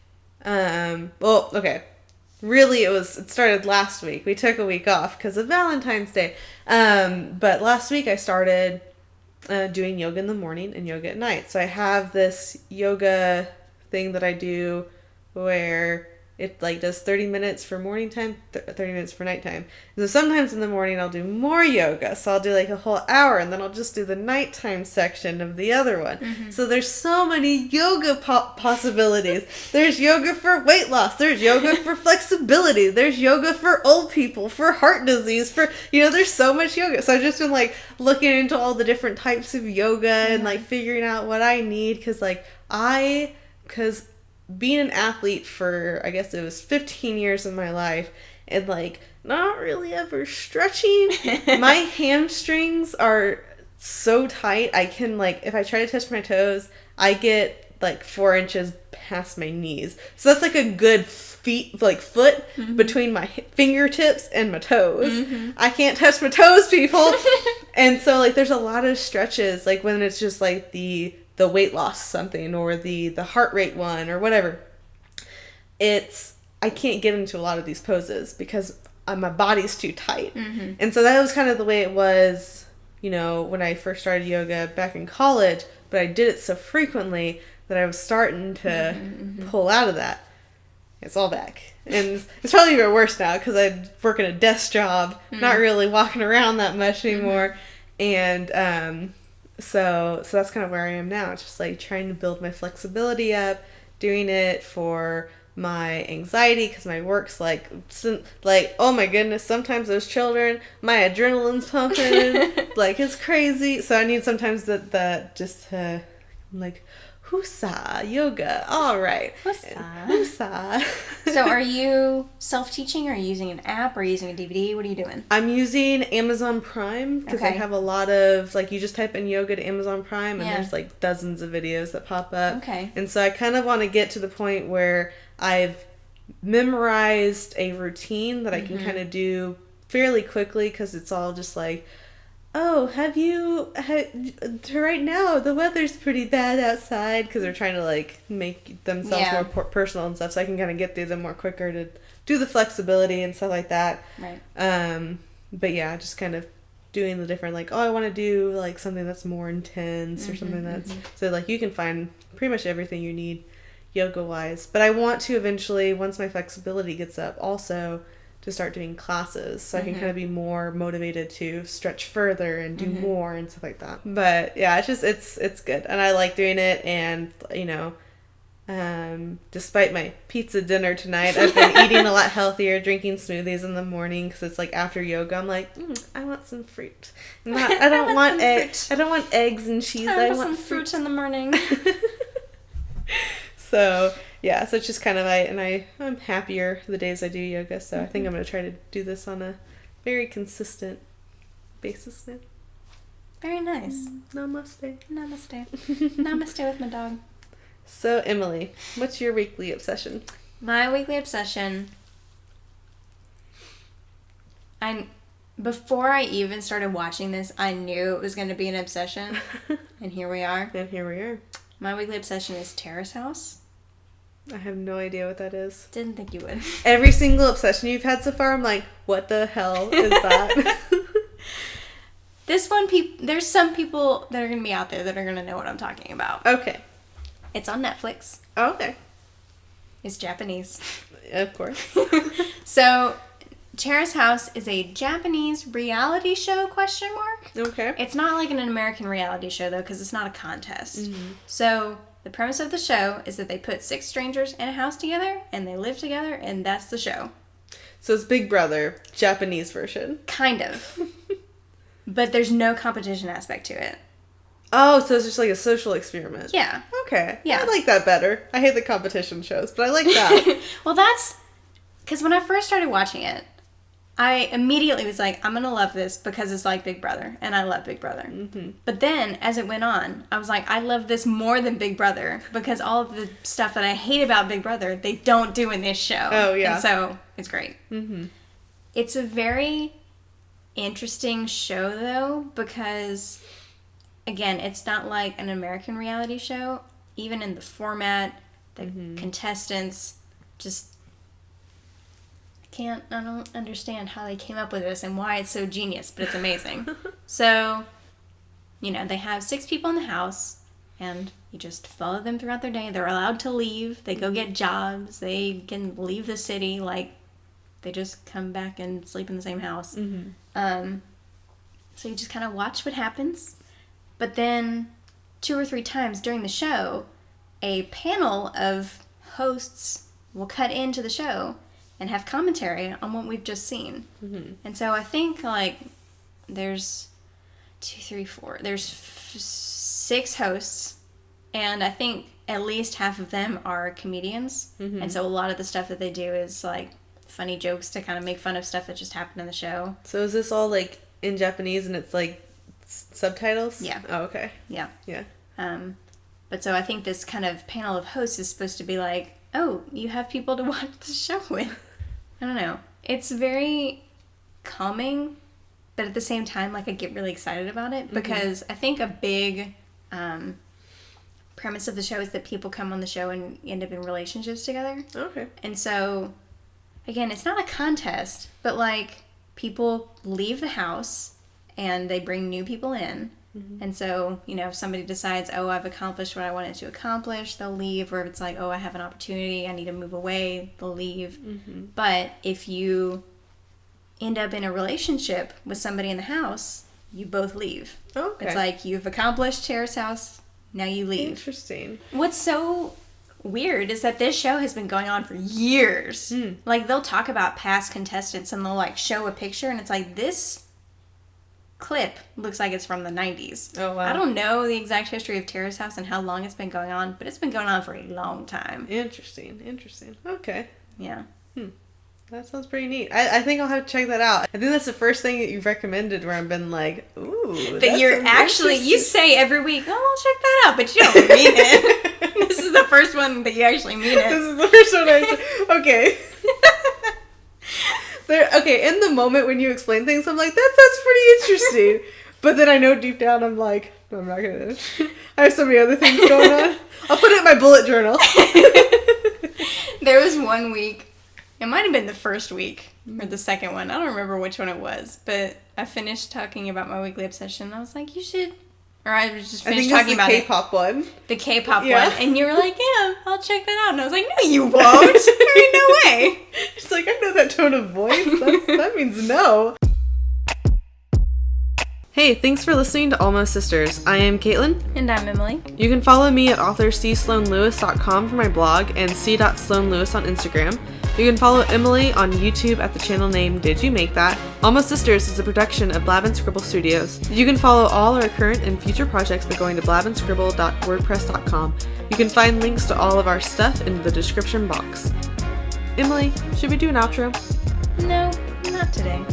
really it started last week. We took a week off because of Valentine's Day. But last week I started doing yoga in the morning and yoga at night. So I have this yoga thing that I do where it like does 30 minutes for morning time, 30 minutes for nighttime. So sometimes in the morning I'll do more yoga. So I'll do like a whole hour and then I'll just do the nighttime section of the other one. Mm-hmm. So there's so many yoga possibilities. There's yoga for weight loss. There's yoga for flexibility. There's yoga for old people, for heart disease, for, there's so much yoga. So I've just been like looking into all the different types of yoga and like figuring out what I need. Because being an athlete for, I guess it was 15 years of my life, and like not really ever stretching, my hamstrings are so tight. I can like, if I try to touch my toes, I get like 4 inches past my knees. So that's like a good foot mm-hmm. between my fingertips and my toes. Mm-hmm. I can't touch my toes, people. And so like there's a lot of stretches, like when it's just like the weight loss something or the heart rate one or whatever. I can't get into a lot of these poses because my body's too tight. Mm-hmm. And so that was kind of the way it was, when I first started yoga back in college, but I did it so frequently that I was starting to mm-hmm. pull out of that. It's all back. And it's probably even worse now because I work in a desk job, mm-hmm. not really walking around that much anymore. Mm-hmm. And, So that's kind of where I am now. Just like trying to build my flexibility up, doing it for my anxiety because my work's like, oh my goodness, sometimes those children, my adrenaline's pumping, like it's crazy. So I need sometimes that just to like, Husa, yoga, all right. Husa. So are you self-teaching or are you using an app or are you using a DVD? What are you doing? I'm using Amazon Prime because I have a lot of, like, you just type in yoga to Amazon Prime and there's like dozens of videos that pop up. Okay. And so I kind of want to get to the point where I've memorized a routine that I can kind of do fairly quickly because it's all just like, right now the weather's pretty bad outside because they're trying to like make themselves more personal and stuff, so I can kind of get through them more quicker to do the flexibility and stuff like that. Right. But yeah, just kind of doing the different like, I want to do like something that's more intense or something that's so like you can find pretty much everything you need yoga wise. But I want to eventually, once my flexibility gets up, also to start doing classes so I can kind of be more motivated to stretch further and do more and stuff like that. But yeah, it's good and I like doing it. And despite my pizza dinner tonight, I've been eating a lot healthier, drinking smoothies in the morning because it's like after yoga I'm like, I want some fruit. I don't want eggs. I don't want eggs and cheese. I want some fruit in the morning. So yeah, so it's just kind of I'm happier the days I do yoga, so I think I'm going to try to do this on a very consistent basis now. Very nice. Namaste. Namaste. Namaste with my dog. So Emily, what's your weekly obsession? My weekly obsession, before I even started watching this, I knew it was going to be an obsession, and here we are. And here we are. My weekly obsession is Terrace House. I have no idea what that is. Didn't think you would. Every single obsession you've had so far, I'm like, what the hell is that? This one, there's some people that are going to be out there that are going to know what I'm talking about. Okay. It's on Netflix. Oh, okay. It's Japanese. Of course. So, Terrace House is a Japanese reality show, ? Okay. It's not like an American reality show, though, because it's not a contest. Mm-hmm. So, the premise of the show is that they put 6 strangers in a house together, and they live together, and that's the show. So it's Big Brother, Japanese version. Kind of. But there's no competition aspect to it. Oh, so it's just like a social experiment. Yeah. Okay. Yeah. I like that better. I hate the competition shows, but I like that. Well, that's... Because when I first started watching it, I immediately was like, I'm going to love this because it's like Big Brother, and I love Big Brother. Mm-hmm. But then, as it went on, I was like, I love this more than Big Brother because all of the stuff that I hate about Big Brother, they don't do in this show. Oh, yeah. And so, it's great. Mm-hmm. It's a very interesting show, though, because, again, it's not like an American reality show. Even in the format, the contestants, just... I don't understand how they came up with this and why it's so genius, but it's amazing. So, they have 6 people in the house, and you just follow them throughout their day. They're allowed to leave. They go get jobs. They can leave the city. Like, they just come back and sleep in the same house. Mm-hmm. So you just kind of watch what happens. But then 2 or 3 times during the show, a panel of hosts will cut into the show and have commentary on what we've just seen. Mm-hmm. And so I think, there's 2, 3, 4. There's 6 hosts, and I think at least half of them are comedians. Mm-hmm. And so a lot of the stuff that they do is, funny jokes to kind of make fun of stuff that just happened in the show. So is this all, in Japanese, and it's, subtitles? Yeah. Oh, okay. Yeah. Yeah. But so I think this kind of panel of hosts is supposed to be oh, you have people to watch the show with. I don't know. It's very calming, but at the same time, I get really excited about it because I think a big premise of the show is that people come on the show and end up in relationships together. Okay. And so, again, it's not a contest, but people leave the house and they bring new people in. Mm-hmm. And so, if somebody decides, oh, I've accomplished what I wanted to accomplish, they'll leave. Or if it's oh, I have an opportunity, I need to move away, they'll leave. Mm-hmm. But if you end up in a relationship with somebody in the house, you both leave. Okay. It's you've accomplished Tara's house, now you leave. Interesting. What's so weird is that this show has been going on for years. They'll talk about past contestants and they'll show a picture and it's this clip looks like it's from the 90s. Oh, wow. I don't know the exact history of Tara's House and how long it's been going on, but it's been going on for a long time. Interesting. Okay. Yeah. That sounds pretty neat. I think I'll have to check that out. I think that's the first thing that you've recommended where I've been ooh. That you're actually, you say every week, oh, I'll check that out, but you don't mean it. This is the first one that you actually mean it. This is the first one okay. Okay, in the moment when you explain things, I'm that sounds pretty interesting. But then I know deep down, I'm no, I'm not going to. I have so many other things going on. I'll put it in my bullet journal. There was one week, it might have been the first week, or the second one. I don't remember which one it was. But I finished talking about my weekly obsession. And I was you should... Or I was just finished talking about the K-pop one. The K-pop one. And you were yeah, I'll check that out. And I was no, you won't. There ain't no way. It's I know that tone of voice. That means no. Hey, thanks for listening to Almost Sisters. I am Caitlin. And I'm Emily. You can follow me at authorcsloanlewis.com for my blog and c.sloanlewis on Instagram. You can follow Emily on YouTube at the channel name Did You Make That? Almost Sisters is a production of Blab and Scribble Studios. You can follow all our current and future projects by going to blabandscribble.wordpress.com. You can find links to all of our stuff in the description box. Emily, should we do an outro? No, not today.